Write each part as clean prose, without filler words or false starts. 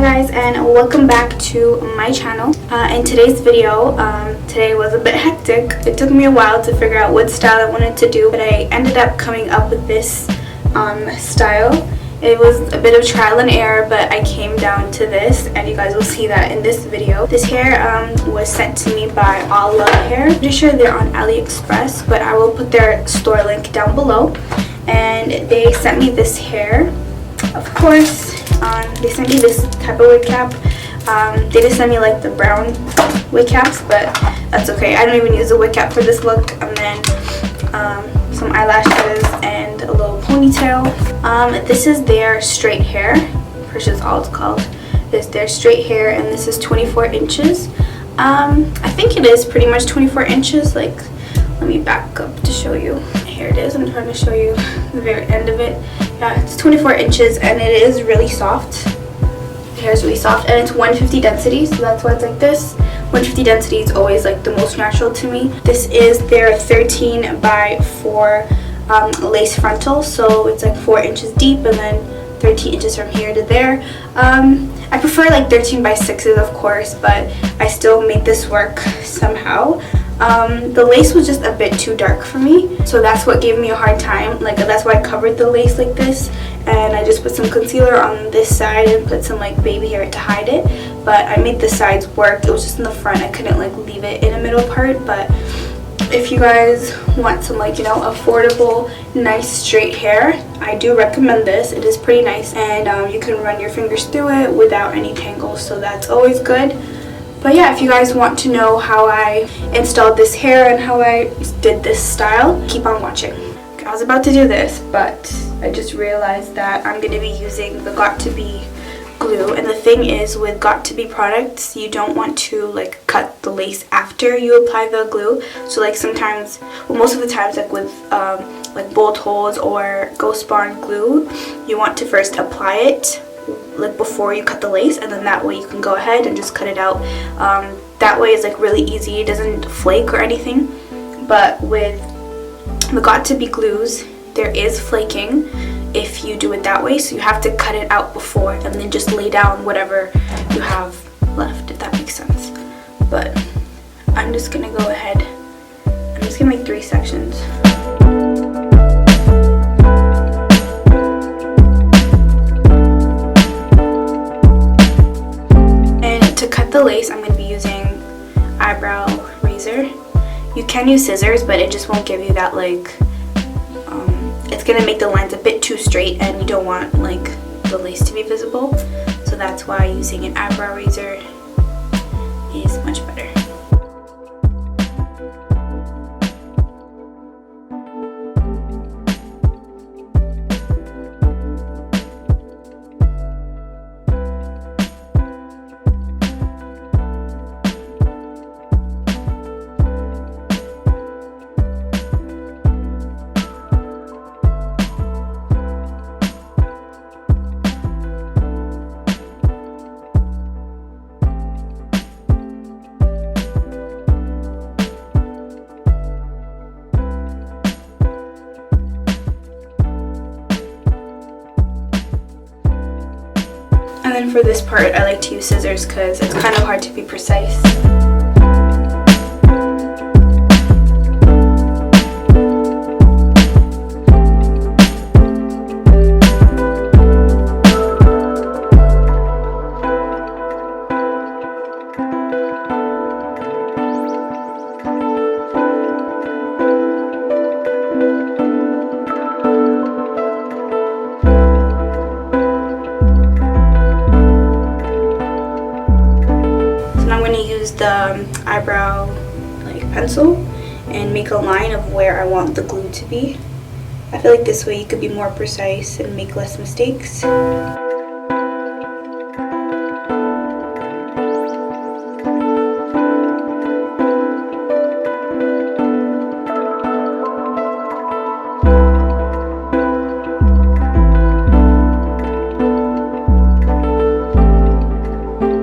guys, and welcome back to my channel. In today's video, today was a bit hectic. It took me a while to figure out what style I wanted to do, but I ended up coming up with this style. It was a bit of trial and error, but I came down to this, and you guys will see that in this video. This hair was sent to me by Allove hair. I'm pretty sure they're on AliExpress, but I will put their store link down below. And they sent me this hair. Of course, they sent me this type of wig cap. They didn't send me like the brown wig caps, but that's okay. I don't even use a wig cap for this look. And then some eyelashes and a little ponytail. This is their straight hair, which is all it's called. This is their straight hair, and this is 24 inches. I think it is pretty much 24 inches. Like, let me back up to show you. Here it is. I'm trying to show you the very end of it. Yeah, it's 24 inches, and it is really soft. The hair is really soft, and it's 150 density, so that's why it's like this. 150 density is always like the most natural to me. This is their 13 by 4 lace frontal, so it's like 4 inches deep and then 13 inches from here to there. I prefer like 13 by 6s, of course, but I still made this work somehow. The lace was just a bit too dark for me, so that's what gave me a hard time. Like, that's why I covered the lace like this, and I just put some concealer on this side and put some like baby hair to hide it. But I made the sides work. It was just in the front. I couldn't like leave it in the middle part. But if you guys want some like, you know, affordable, nice straight hair, I do recommend this. It is pretty nice, and you can run your fingers through it without any tangles, so that's always good. But yeah, if you guys want to know how I installed this hair and how I did this style, keep on watching. Okay, I was about to do this, but I just realized that I'm going to be using the Got2b glue. And the thing is, with Got2b products, you don't want to like cut the lace after you apply the glue. So like sometimes, well, most of the times, like with like bolt holes or Ghost Barn glue, you want to first apply it like before you cut the lace, and then that way you can go ahead and just cut it out. That way it's like really easy. It doesn't flake or anything. But with the Got2b glues, there is flaking if you do it that way, so you have to cut it out before and then just lay down whatever you have left, if that makes sense. But I'm just gonna go ahead, I'm just gonna make 3 sections. And to cut the lace, I'm going to be using eyebrow razor. You can use scissors, but it just won't give you that like, it's going to make the lines a bit too straight, and you don't want like the lace to be visible. So that's why using an eyebrow razor is much better. And then for this part, I like to use scissors because it's kind of hard to be precise. The eyebrow like pencil and make a line of where I want the glue to be. I feel like this way you could be more precise and make less mistakes.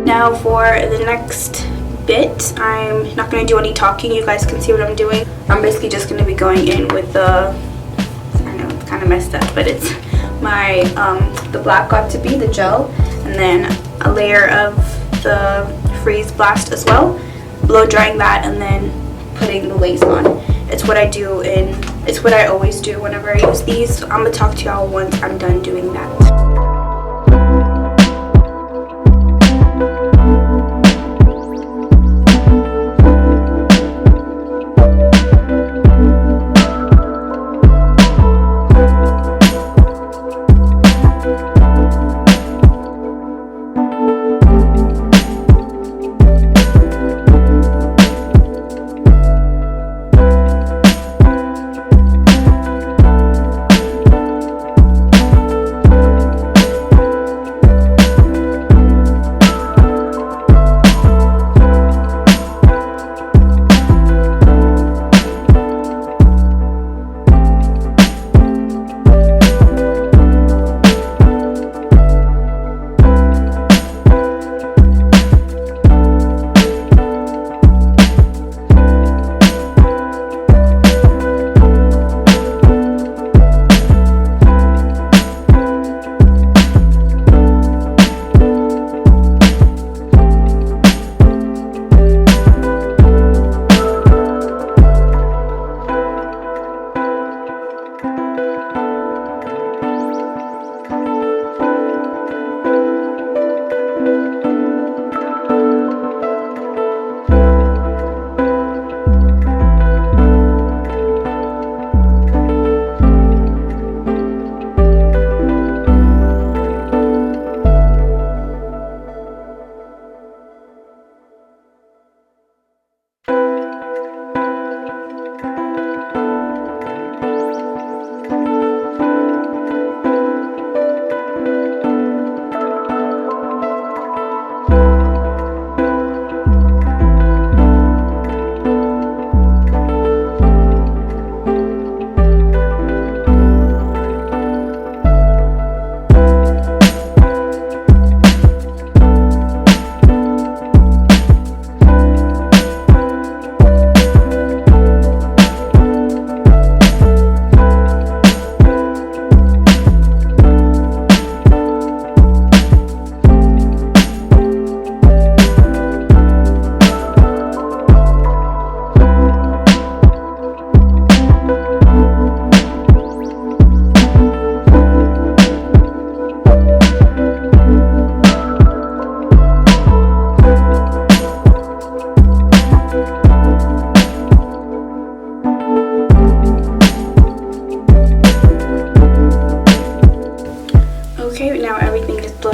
Now for the next bit, I'm not going to do any talking. You guys can see what I'm doing. I'm basically just going to be going in with the, I know it's kind of messed up, but it's my the black Got2b, the gel, and then a layer of the freeze blast as well, blow drying that, and then putting the lace on. It's what I do it's what I always do whenever I use these. So I'm gonna talk to y'all once I'm done doing that.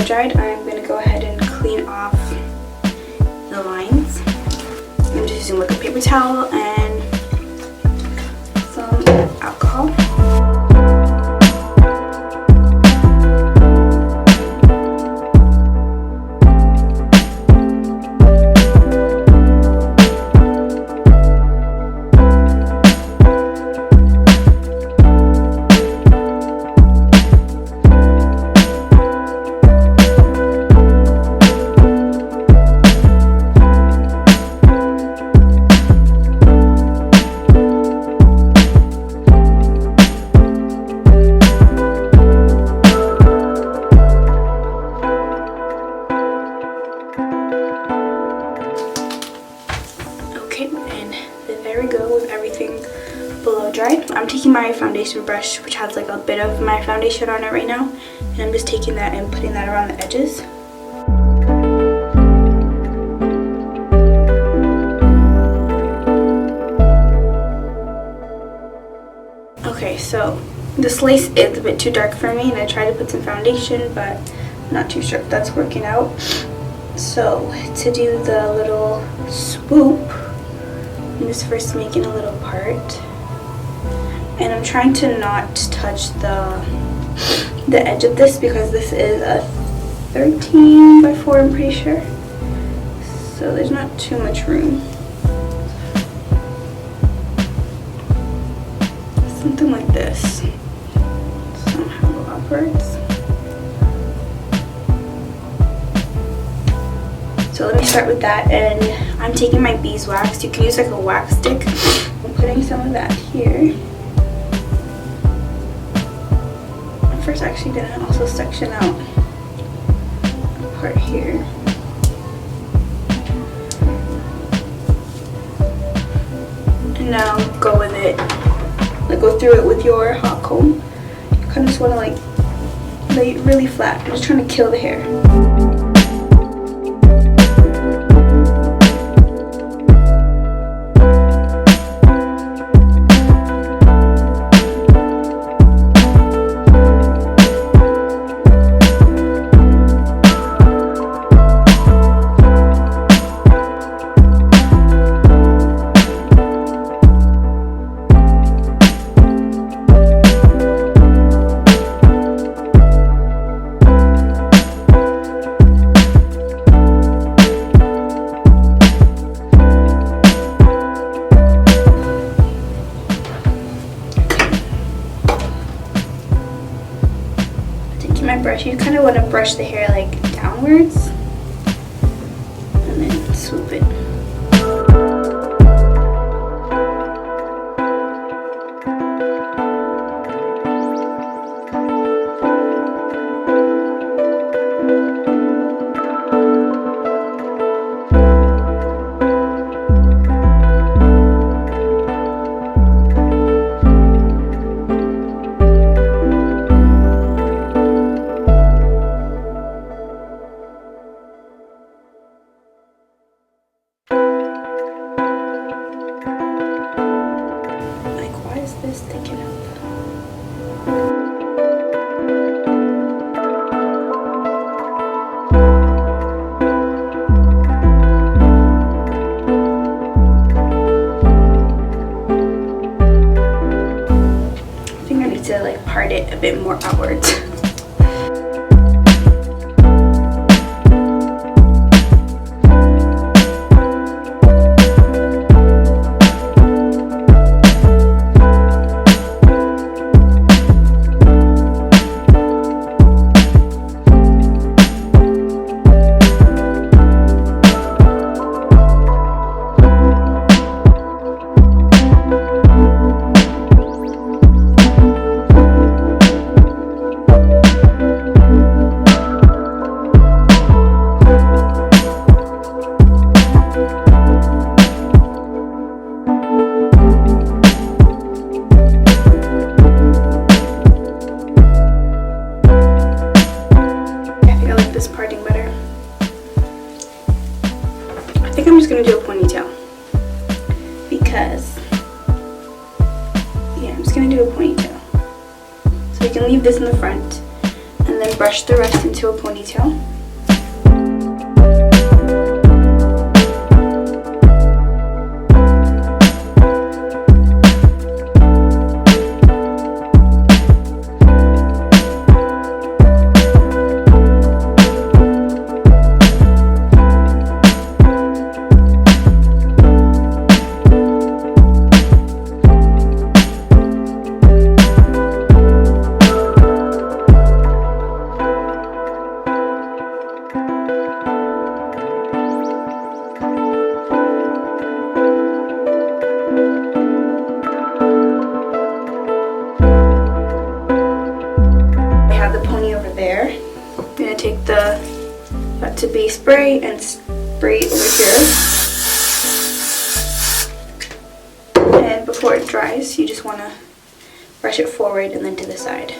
dried, I'm going to go ahead and clean off the lines. I'm just using like a paper towel and some alcohol. Okay, and there we go with everything below dried. I'm taking my foundation brush, which has like a bit of my foundation on it right now, and I'm just taking that and putting that around the edges. Okay, so this lace is a bit too dark for me, and I tried to put some foundation, but I'm not too sure if that's working out. So to do the little swoop, I'm just first making a little part, and I'm trying to not touch the edge of this because this is a 13 by 4, I'm pretty sure, so there's not too much room. Something like this, somehow go upwards. So let me start with that, and I'm taking my beeswax. You can use like a wax stick. I'm putting some of that here. I'm first actually gonna also section out a part here. And now go with it, like go through it with your hot comb. You kind of just want to like lay it really flat. I'm just trying to kill the hair. My brush, you kind of want to brush the hair like downwards and then swoop it. Sticking up. I think I need to like part it a bit more outwards. I'm just gonna do a ponytail because, yeah, I'm just gonna do a ponytail. So you can leave this in the front and then brush the rest into a ponytail. Take the to be spray and spray over here, and before it dries you just want to brush it forward and then to the side.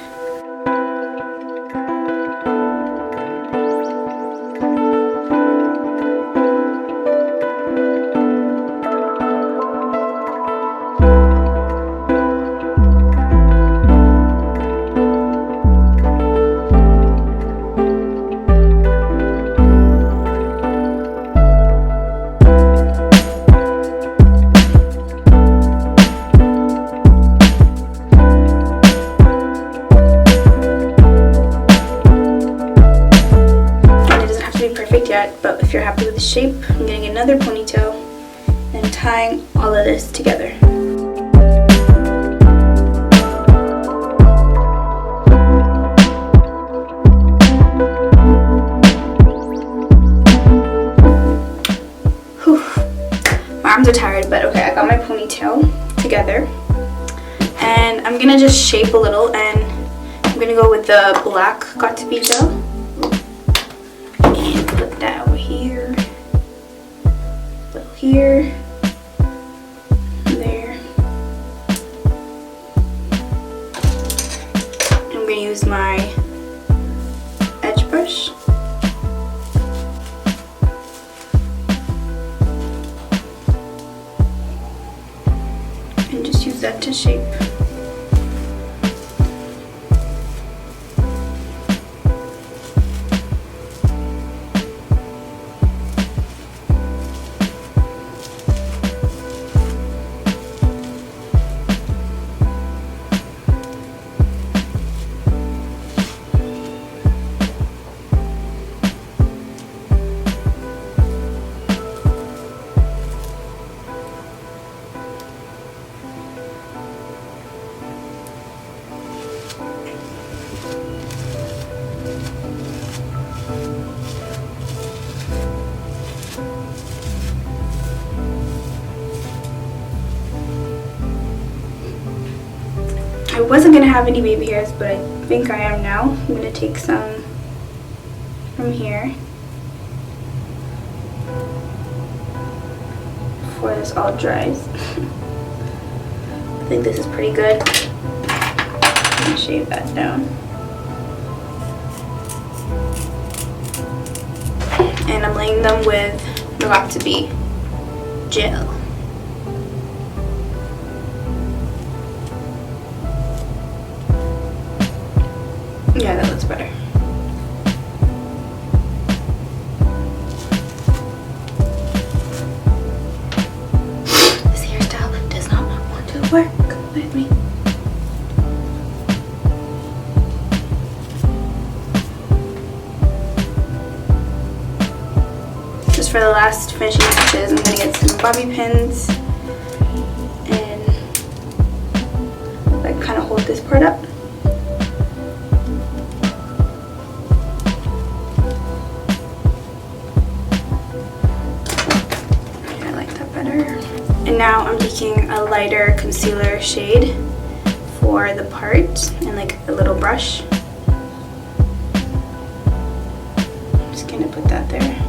But if you're happy with the shape, I'm getting another ponytail and tying all of this together. Whew. My arms are tired, but okay, I got my ponytail together. And I'm gonna just shape a little, and I'm gonna go with the black got to be gel. And put that over here, a little here, there. I'm gonna use my edge brush. And just use that to shape. I wasn't going to have any baby hairs, but I think I am now. I'm going to take some from here before this all dries. I think this is pretty good. I'm going to shave that down. And I'm laying them with Allove gel. Yeah, that looks better. This hairstyle does not want to work with me. Just for the last finishing touches, I'm going to get some bobby pins and like kind of hold this part up. And now I'm taking a lighter concealer shade for the part and like a little brush. I'm just gonna put that there.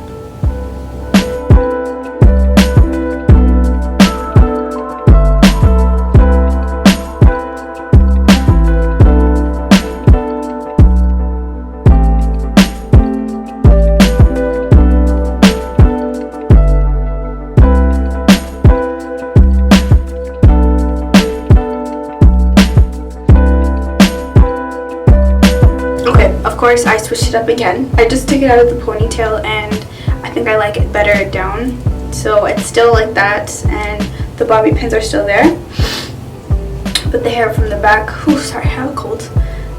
Of course, I switched it up again. I just took it out of the ponytail and I think I like it better down. So it's still like that and the bobby pins are still there. But the hair from the back, sorry, I have a cold.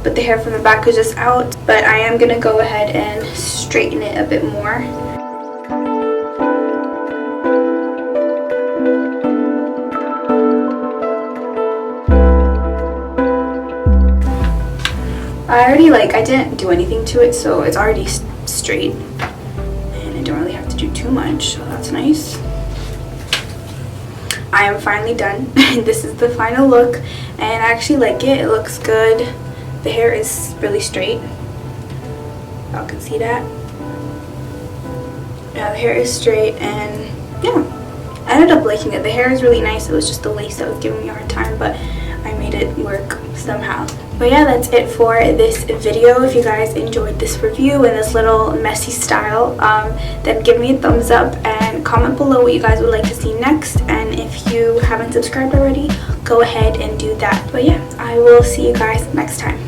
But the hair from the back is just out. But I am going to go ahead and straighten it a bit more. I didn't do anything to it, so it's already straight. And I don't really have to do too much, so that's nice. I am finally done. This is the final look, and I actually like it. It looks good. The hair is really straight. Y'all can see that. Yeah, the hair is straight, and yeah. I ended up liking it. The hair is really nice. It was just the lace that was giving me a hard time, but I made it work somehow. But yeah, that's it for this video. If you guys enjoyed this review and this little messy style, then give me a thumbs up and comment below what you guys would like to see next. And if you haven't subscribed already, go ahead and do that. But yeah, I will see you guys next time.